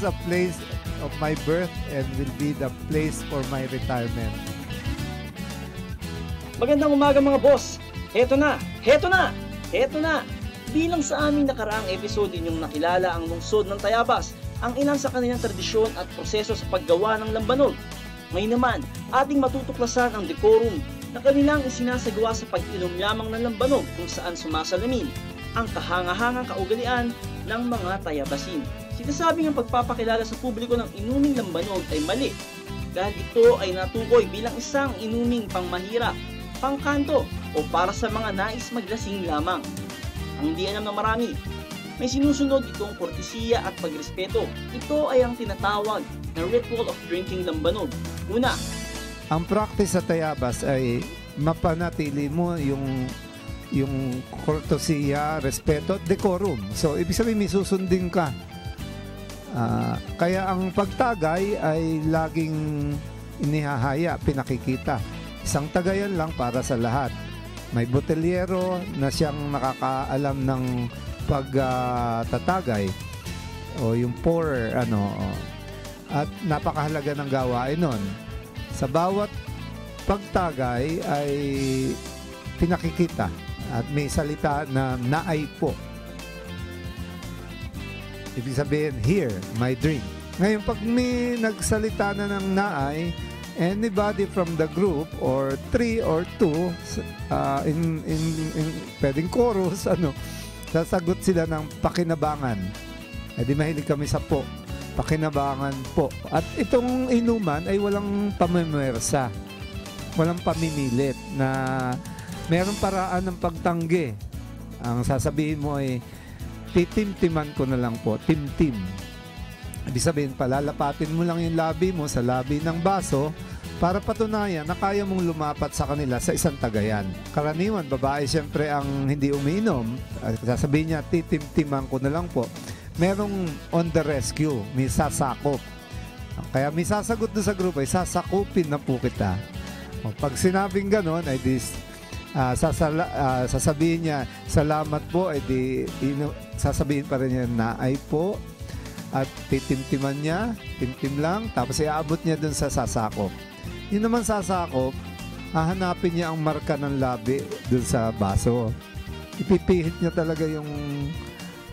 a place of my birth and will be the place for my retirement. Magandang umaga mga boss! Heto na! Bilang sa aming nakaraang episode ninyong nakilala ang lungsod ng Tayabas, ang ilan sa kanilang tradisyon at proseso sa paggawa ng lambanog. Ngayon naman, ating matutuklasan ang decorum na kanilang isinasagawa sa pag-inom lamang ng lambanog kung saan sumasalamin ang kahanga-hangang kaugalian ng mga Tayabasin. Sinasabing ang pagpapakilala sa publiko ng inuming lambanog ay mali dahil ito ay natukoy bilang isang inuming pangmahirap, pangkanto o para sa mga nais maglasing lamang. Ang hindi alam ng marami, may sinusunod itong kortesiya at pagrespeto. Ito ay ang tinatawag na ritual of drinking lambanog. Una, ang practice sa Tayabas ay mapanatili mo yung kortesiya, respeto at decorum. So, ibig sabihin may susundin ka. Kaya ang pagtagay ay laging inihahaya, pinakikita. Isang tagayan lang para sa lahat. May botelyero na siyang nakakaalam ng pagtatagay o yung pourer, at napakahalaga ng gawain nun. Sa bawat pagtagay ay pinakikita at may salita na naay po. Ibig sabihin, here, my drink. Ngayon, pag may nagsalita na ng naay, anybody from the group or 3 or 2 pwedeng chorus, sasagot sila ng pakinabangan. Di mahilig kami sa po. Pakinabangan po. At itong inuman ay walang pamimwersa. Walang pamimilit na merong paraan ng pagtanggi. Ang sasabihin mo ay titimtiman ko na lang po, timtim. Ibig sabihin, palalapatin mo lang yung labi mo sa labi ng baso para patunayan na kaya mong lumapat sa kanila sa isang tagayan. Karaniwan, babae siyempre ang hindi umiinom. Sasabihin niya, titimtiman ko na lang po. Merong on the rescue, may sasakop. Kaya may sasagot doon sa grupo, ay sasakupin na po kita. Pag sinabing ganon, ay sasabihin niya, salamat po, ay sasabihin pa rin niya na ay po, at titimtiman niya, timtim lang, tapos iaabot niya dun sa sasakop. Yun naman sasakop, hahanapin niya ang marka ng labi dun sa baso. Ipipihit niya talaga yung...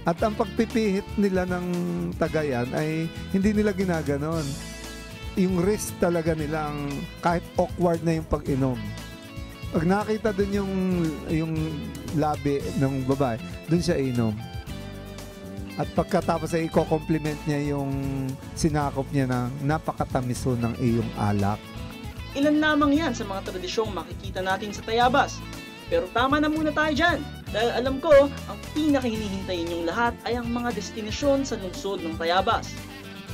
At ang pagpipihit nila ng tagayan ay hindi nila ginaganon. Yung wrist talaga nila, kahit awkward na yung pag-inom. Pag nakita dun yung labi ng babae, dun siya inom. At pagkatapos ay i-compliment niya yung sinakop niya na napakatamiso ng iyong alak. Ilan lamang yan sa mga tradisyong makikita natin sa Tayabas. Pero tama na muna tayo dyan. Dahil alam ko, ang pinakahinihintay ninyong lahat ay ang mga destinasyon sa lungsod ng Tayabas.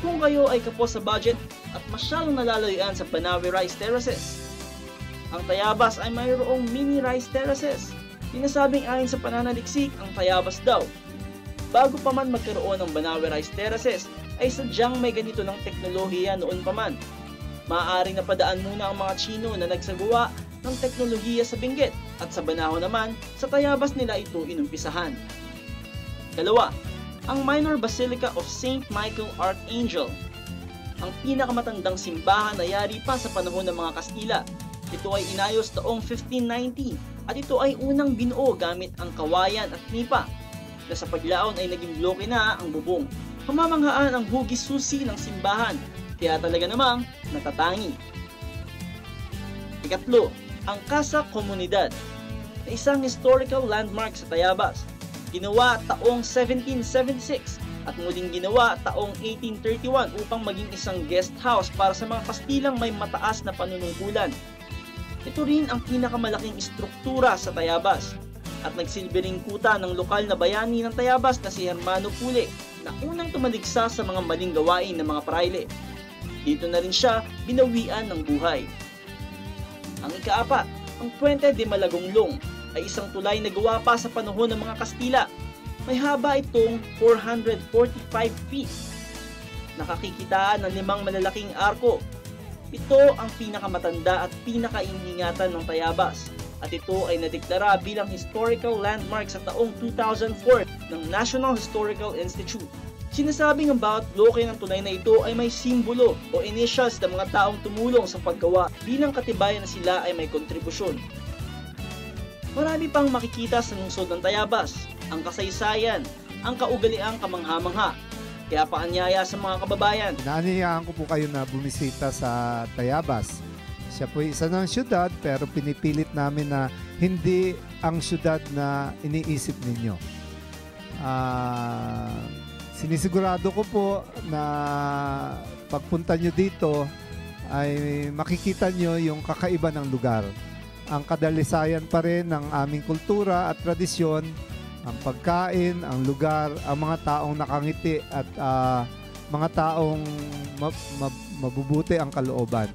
Kung kayo ay kapos sa budget at masyadong nalalayuan sa Banawe Rice Terraces, ang Tayabas ay mayroong mini rice terraces. Sinasabing ayon sa pananaliksik ang Tayabas daw. Bago pa man magkaroon ng Banawe Rice Terraces, ay sadyang may ganito ng teknolohiya noon pa man. Maaaring napadaan muna ang mga Chino na nagsagawa ng teknolohiya sa Benguet at sa Banahaw naman, sa Tayabas nila ito inumpisahan. Dalawa, ang Minor Basilica of St. Michael Archangel. Ang pinakamatandang simbahan na yari pa sa panahon ng mga Kastila. Ito ay inayos taong 1590 at ito ay unang binuo gamit ang kawayan at nipa, na sa paglaon ay naging bloke na ang bubong. Pamamanghaan ang hugis susi ng simbahan, kaya talaga namang natatangi. Ikatlo, ang Casa Comunidad, na isang historical landmark sa Tayabas. Ginawa taong 1776 at muling ginawa taong 1831 upang maging isang guest house para sa mga Kastilang may mataas na panunungkulan. Ito rin ang pinakamalaking istruktura sa Tayabas at nagsilbi ring kuta ng lokal na bayani ng Tayabas na si Hermano Pule na unang tumaligsa sa mga maling gawain ng mga praile. Dito na rin siya binawian ng buhay. Ang ikaapat, ang Puente de Malagonglong ay isang tulay na gawa pa sa panahon ng mga Kastila. May haba itong 445 feet. Nakakikitaan ng 5 malalaking arko. Ito ang pinakamatanda at pinakainingatan ng Tayabas. At ito ay nadeklara bilang historical landmark sa taong 2004 ng National Historical Institute. Sinasabing ang bawat bloke ng tulay na ito ay may simbolo o initials ng mga taong tumulong sa paggawa bilang katibayan na sila ay may kontribusyon. Marami pang makikita sa lungsod ng Tayabas, ang kasaysayan, ang kaugaliang kamangha-mangha. Kaya paanyaya sa mga kababayan. Inaanyayahan ko po kayo na bumisita sa Tayabas. Siya po isa ng syudad pero pinipilit namin na hindi ang syudad na iniisip ninyo. Sinisigurado ko po na pagpunta nyo dito ay makikita nyo yung kakaiba ng lugar. Ang kadalisayan pa rin ng aming kultura at tradisyon, ang pagkain, ang lugar, ang mga taong nakangiti at mga taong mabubuti ang kalooban.